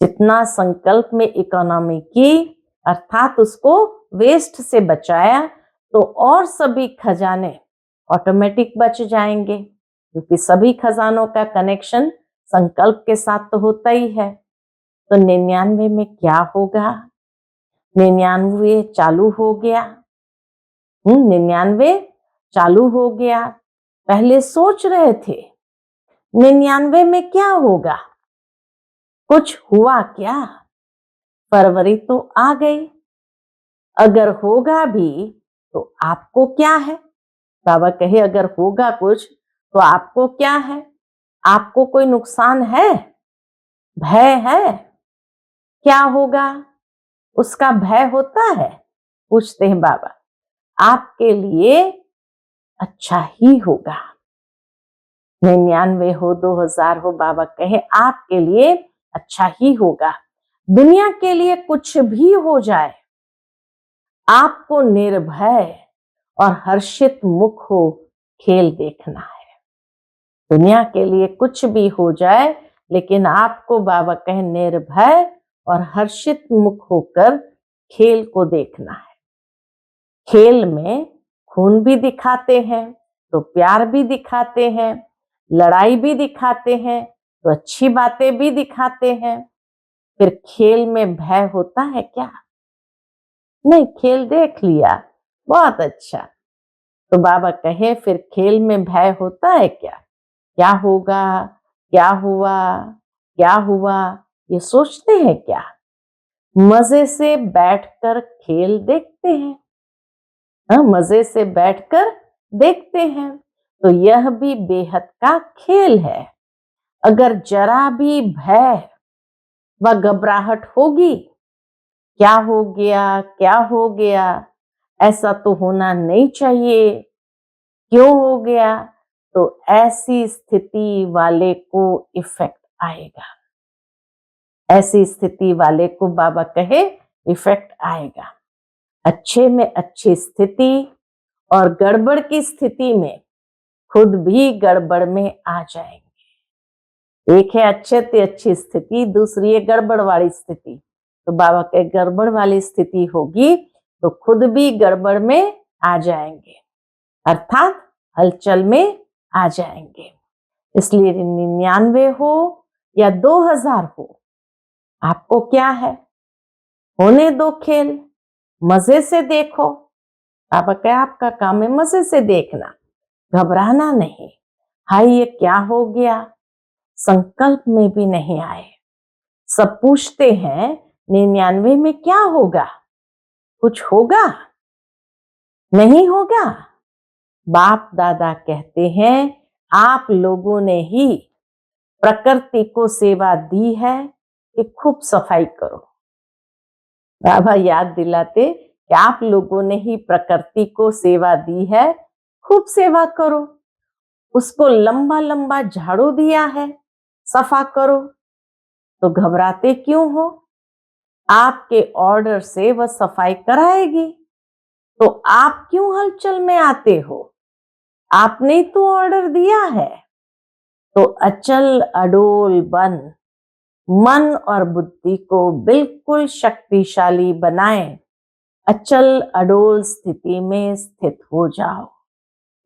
जितना संकल्प में इकोनॉमी की अर्थात उसको वेस्ट से बचाया, तो और सभी खजाने ऑटोमेटिक बच जाएंगे, क्योंकि सभी खजानों का कनेक्शन संकल्प के साथ तो होता ही है। तो 99 में क्या होगा? 99 चालू हो गया। 99 चालू हो गया। पहले सोच रहे थे 99 में क्या होगा, कुछ हुआ क्या? फरवरी तो आ गई। अगर होगा भी तो आपको क्या है? बाबा कहे अगर होगा कुछ तो आपको क्या है? आपको कोई नुकसान है, भय है? क्या होगा उसका भय होता है? पूछते हैं बाबा। आपके लिए अच्छा ही होगा। 99 हो 2000 हो, बाबा कहे आपके लिए अच्छा ही होगा। दुनिया के लिए कुछ भी हो जाए, आपको निर्भय और हर्षित मुख हो खेल देखना है। दुनिया के लिए कुछ भी हो जाए, लेकिन आपको बाबा कहे निर्भय और हर्षित मुख होकर खेल को देखना है। खेल में खून भी दिखाते हैं तो प्यार भी दिखाते हैं, लड़ाई भी दिखाते हैं तो अच्छी बातें भी दिखाते हैं। फिर खेल में भय होता है क्या? नहीं, खेल देख लिया, बहुत अच्छा। तो बाबा कहे फिर खेल में भय होता है क्या? क्या होगा, क्या हुआ, क्या हुआ, ये सोचते हैं क्या? मजे से बैठकर खेल देखते हैं। मजे से बैठकर देखते हैं। तो यह भी बेहद का खेल है। अगर जरा भी भय व घबराहट होगी, क्या हो गया, क्या हो गया, ऐसा तो होना नहीं चाहिए, क्यों हो गया, तो ऐसी स्थिति वाले को इफेक्ट आएगा। ऐसी स्थिति वाले को बाबा कहे इफेक्ट आएगा। अच्छे में अच्छी स्थिति और गड़बड़ की स्थिति में खुद भी गड़बड़ में आ जाएंगे। एक है अच्छे से अच्छी स्थिति, दूसरी है गड़बड़ वाली स्थिति। तो बाबा के गड़बड़ वाली स्थिति होगी तो खुद भी गड़बड़ में आ जाएंगे, अर्थात हलचल में आ जाएंगे। इसलिए 99 हो या 2000 हो, आपको क्या है, होने दो खेल, मजे से देखो। बाबा क्या आपका काम है मजे से देखना, घबराना नहीं। हाय ये क्या हो गया, संकल्प में भी नहीं आए। सब पूछते हैं 99 में क्या होगा, कुछ होगा, नहीं होगा। बाप दादा कहते हैं आप लोगों ने ही प्रकृति को सेवा दी है कि खूब सफाई करो। बाबा याद दिलाते कि आप लोगों ने ही प्रकृति को सेवा दी है, खूब सेवा करो। उसको लंबा लंबा झाड़ू दिया है, सफा करो। तो घबराते क्यों हो, आपके ऑर्डर से वह सफाई कराएगी, तो आप क्यों हलचल में आते हो, आपने तो ऑर्डर दिया है। तो अचल अडोल बन मन और बुद्धि को बिल्कुल शक्तिशाली बनाएं, अचल अडोल स्थिति में स्थित हो जाओ।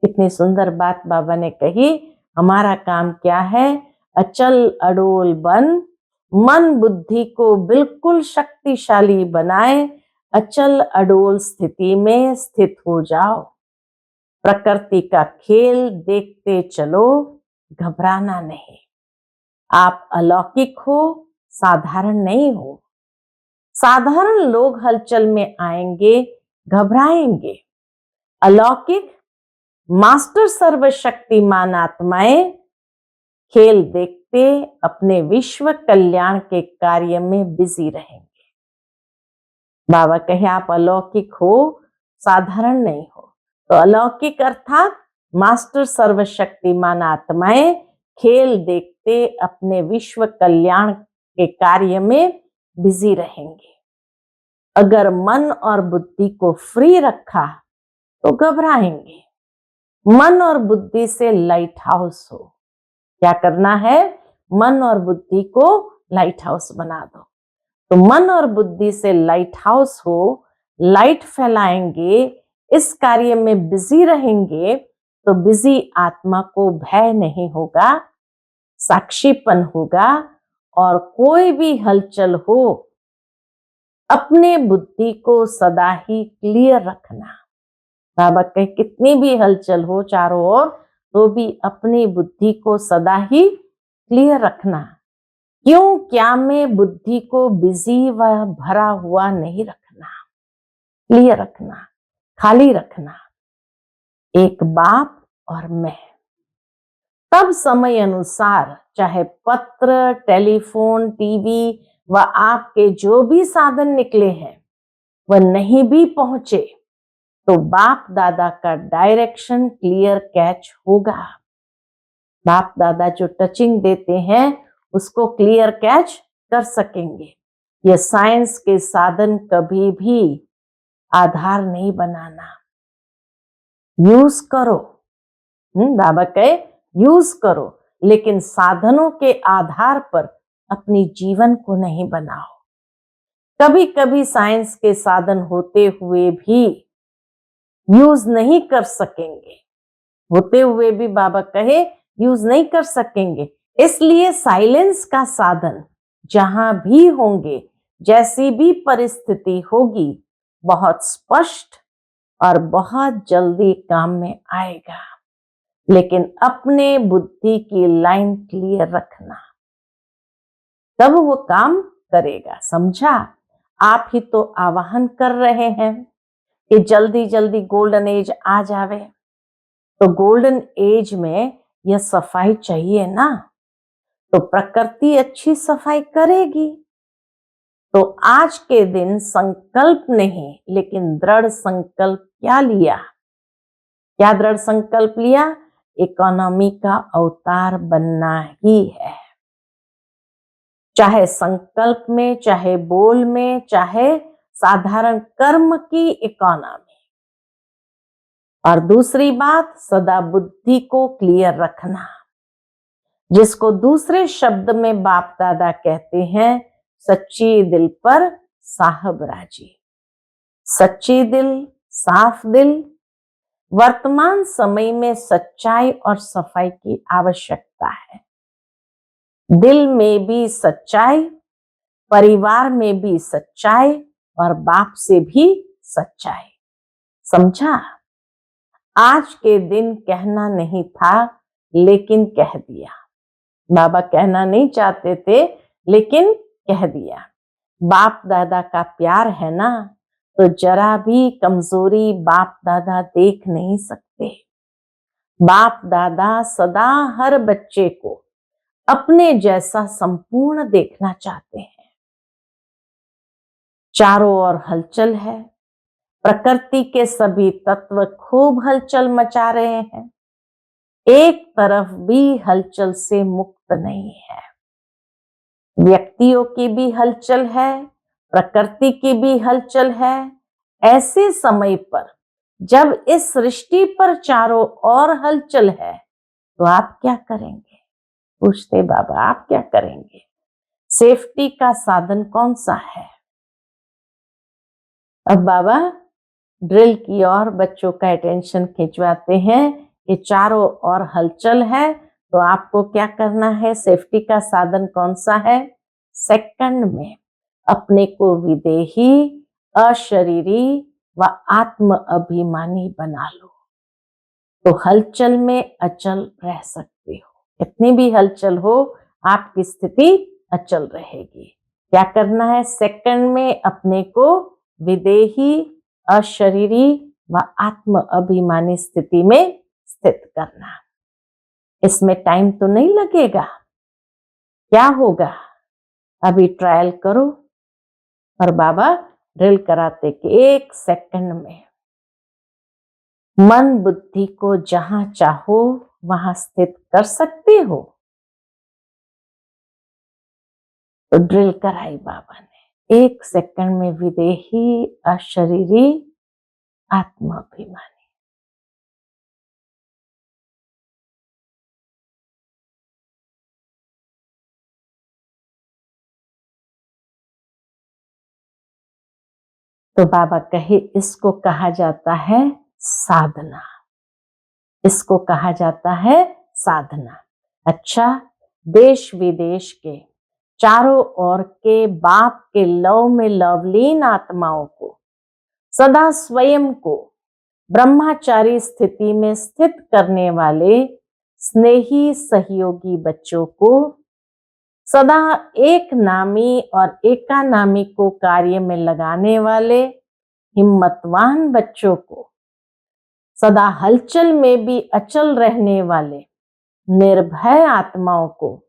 कितनी सुंदर बात बाबा ने कही। हमारा काम क्या है, अचल अडोल बन मन बुद्धि को बिल्कुल शक्तिशाली बनाए, अचल अडोल स्थिति में स्थित हो जाओ। प्रकृति का खेल देखते चलो, घबराना नहीं। आप अलौकिक हो, साधारण नहीं हो। साधारण लोग हलचल में आएंगे, घबराएंगे। अलौकिक मास्टर सर्वशक्तिमान आत्माएं खेल देखते अपने विश्व कल्याण के कार्य में बिजी रहेंगे। बाबा कहे आप अलौकिक हो, साधारण नहीं हो। तो अलौकिक अर्थात मास्टर सर्वशक्तिमान आत्माएं खेल देखते अपने विश्व कल्याण के कार्य में बिजी रहेंगे। अगर मन और बुद्धि को फ्री रखा तो घबराएंगे। मन और बुद्धि से लाइट हाउस हो। क्या करना है, मन और बुद्धि को लाइट हाउस बना दो। तो मन और बुद्धि से लाइट हाउस हो, लाइट फैलाएंगे, इस कार्य में बिजी रहेंगे। तो बिजी आत्मा को भय नहीं होगा, साक्षीपन होगा। और कोई भी हलचल हो, अपने बुद्धि को सदा ही क्लियर रखना। बाबा कहे कितनी भी हलचल हो चारों ओर, तो भी अपनी बुद्धि को सदा ही क्लियर रखना। क्यों, क्या में बुद्धि को बिजी व भरा हुआ नहीं रखना, क्लियर रखना, खाली रखना। एक बाप और मैं। तब समय अनुसार चाहे पत्र, टेलीफोन, टीवी व आपके जो भी साधन निकले हैं वह नहीं भी पहुंचे, तो बाप दादा का डायरेक्शन क्लियर कैच होगा। बाप दादा जो टचिंग देते हैं उसको क्लियर कैच कर सकेंगे। यह साइंस के साधन कभी भी आधार नहीं बनाना। यूज करो, बाबा कहे यूज करो, लेकिन साधनों के आधार पर अपनी जीवन को नहीं बनाओ। कभी कभी साइंस के साधन होते हुए भी यूज नहीं कर सकेंगे, होते हुए भी बाबा कहे यूज नहीं कर सकेंगे। इसलिए साइलेंस का साधन जहां भी होंगे, जैसी भी परिस्थिति होगी, बहुत स्पष्ट और बहुत जल्दी काम में आएगा। लेकिन अपने बुद्धि की लाइन क्लियर रखना, तब वो काम करेगा। समझा? आप ही तो आवाहन कर रहे हैं कि जल्दी जल्दी गोल्डन एज आ जावे। तो गोल्डन एज में यह सफाई चाहिए ना, तो प्रकृति अच्छी सफाई करेगी। तो आज के दिन संकल्प नहीं, लेकिन दृढ़ संकल्प क्या लिया, क्या दृढ़ संकल्प लिया, इकोनॉमी का अवतार बनना ही है। चाहे संकल्प में, चाहे बोल में, चाहे साधारण कर्म की इकोनॉमी। और दूसरी बात, सदा बुद्धि को क्लियर रखना, जिसको दूसरे शब्द में बाप दादा कहते हैं सच्ची दिल पर साहब राजी। सच्ची दिल, साफ दिल। वर्तमान समय में सच्चाई और सफाई की आवश्यकता है। दिल में भी सच्चाई, परिवार में भी सच्चाई और बाप से भी सच्चाई। समझा? आज के दिन कहना नहीं था, लेकिन कह दिया। बाबा कहना नहीं चाहते थे, लेकिन कह दिया। बाप दादा का प्यार है ना, तो जरा भी कमजोरी बाप दादा देख नहीं सकते। बाप दादा सदा हर बच्चे को अपने जैसा संपूर्ण देखना चाहते हैं। चारों ओर हलचल है, प्रकृति के सभी तत्व खूब हलचल मचा रहे हैं। एक तरफ भी हलचल से मुक्त नहीं है। व्यक्तियों की भी हलचल है, प्रकृति की भी हलचल है। ऐसे समय पर जब इस सृष्टि पर चारों ओर हलचल है, तो आप क्या करेंगे? पूछते बाबा, आप क्या करेंगे? सेफ्टी का साधन कौन सा है? अब बाबा ड्रिल की ओर बच्चों का अटेंशन खिंचवाते हैं कि चारों ओर हलचल है, तो आपको क्या करना है? सेफ्टी का साधन कौन सा है? सेकंड में अपने को विदेही, अशरीरी व आत्म अभिमानी बना लो, तो हलचल में अचल रह सकते हो। कितनी भी हलचल हो, आपकी स्थिति अचल रहेगी। क्या करना है? सेकंड में अपने को विदेही, अशरीरी व आत्म अभिमानी स्थिति में स्थित करना। इसमें टाइम तो नहीं लगेगा। क्या होगा? अभी ट्रायल करो। और बाबा ड्रिल कराते कि 1 सेकंड में मन बुद्धि को जहां चाहो वहां स्थित कर सकते हो। तो ड्रिल कराई बाबा ने 1 सेकंड में विदेही, अशरीरी, आत्माभिमानी। तो बाबा कहे इसको कहा जाता है साधना। इसको कहा जाता है साधना। अच्छा, देश विदेश के चारों ओर के बाप के लव में लवलीन आत्माओं को सदा स्वयं को ब्रह्मचारी स्थिति में स्थित करने वाले स्नेही सहयोगी बच्चों को, सदा एक नामी और एकानामी को कार्य में लगाने वाले हिम्मतवान बच्चों को, सदा हलचल में भी अचल रहने वाले निर्भय आत्माओं को,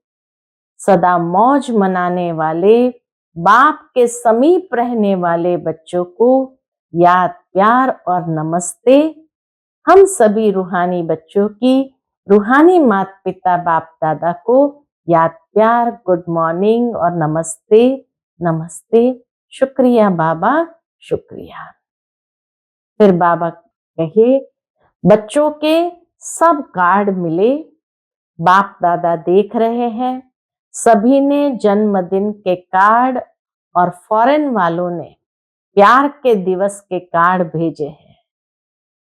सदा मौज मनाने वाले बाप के समीप रहने वाले बच्चों को याद, प्यार और नमस्ते। हम सभी रूहानी बच्चों की रूहानी माता पिता बाप दादा को याद, प्यार, गुड मॉर्निंग और नमस्ते। नमस्ते। शुक्रिया बाबा, शुक्रिया। फिर बाबा कहे बच्चों के सब कार्ड मिले, बाप दादा देख रहे हैं। सभी ने जन्मदिन के कार्ड और फॉरेन वालों ने प्यार के दिवस के कार्ड भेजे हैं।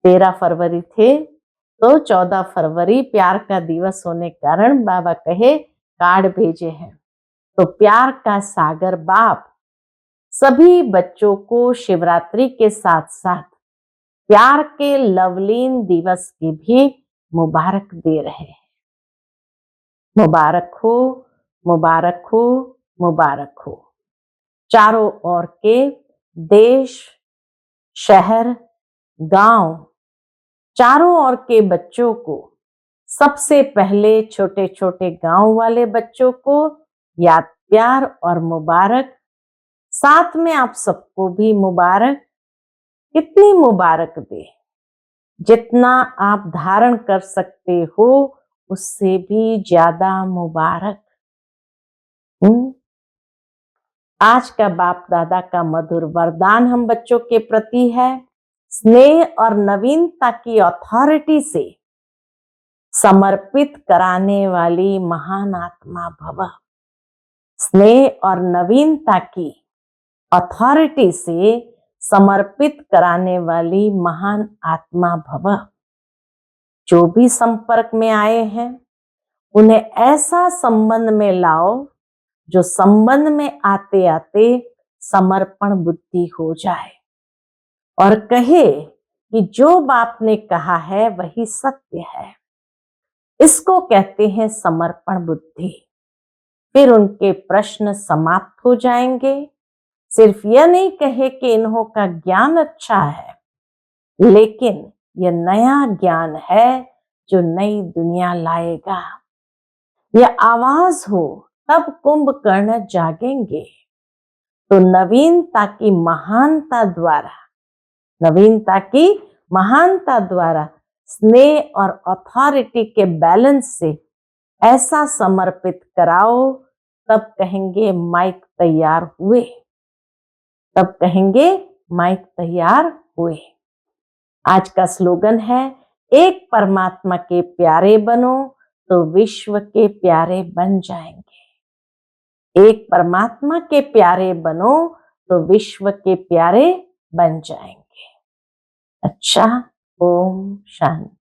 13 फरवरी थे, तो 14 फरवरी प्यार का दिवस होने के कारण बाबा कहे कार्ड भेजे हैं। तो प्यार का सागर बाप सभी बच्चों को शिवरात्रि के साथ साथ प्यार के लवलीन दिवस की भी मुबारक दे रहे हैं। मुबारक हो, मुबारक हो, मुबारक हो। चारों ओर के देश, शहर, गांव, चारों ओर के बच्चों को, सबसे पहले छोटे छोटे गांव वाले बच्चों को याद, प्यार और मुबारक। साथ में आप सबको भी मुबारक। कितनी मुबारक दे? जितना आप धारण कर सकते हो उससे भी ज्यादा मुबारक। आज का बाप दादा का मधुर वरदान हम बच्चों के प्रति है, स्नेह और नवीनता की अथॉरिटी से समर्पित कराने वाली महान आत्मा भव। स्नेह और नवीनता की अथॉरिटी से समर्पित कराने वाली महान आत्मा भव। जो भी संपर्क में आए हैं उन्हें ऐसा संबंध में लाओ जो संबंध में आते आते समर्पण बुद्धि हो जाए और कहे कि जो बाप ने कहा है वही सत्य है। इसको कहते हैं समर्पण बुद्धि। फिर उनके प्रश्न समाप्त हो जाएंगे। सिर्फ यह नहीं कहे कि इन्हों का ज्ञान अच्छा है, लेकिन यह नया ज्ञान है जो नई दुनिया लाएगा। यह आवाज हो तब कुंभकर्ण जागेंगे। तो नवीनता की महानता द्वारा स्नेह और अथॉरिटी के बैलेंस से ऐसा समर्पित कराओ, तब कहेंगे माइक तैयार हुए। आज का स्लोगन है, एक परमात्मा के प्यारे बनो तो विश्व के प्यारे बन जाएंगे। एक परमात्मा के प्यारे बनो तो विश्व के प्यारे बन जाएंगे। अच्छा, ओम शांति।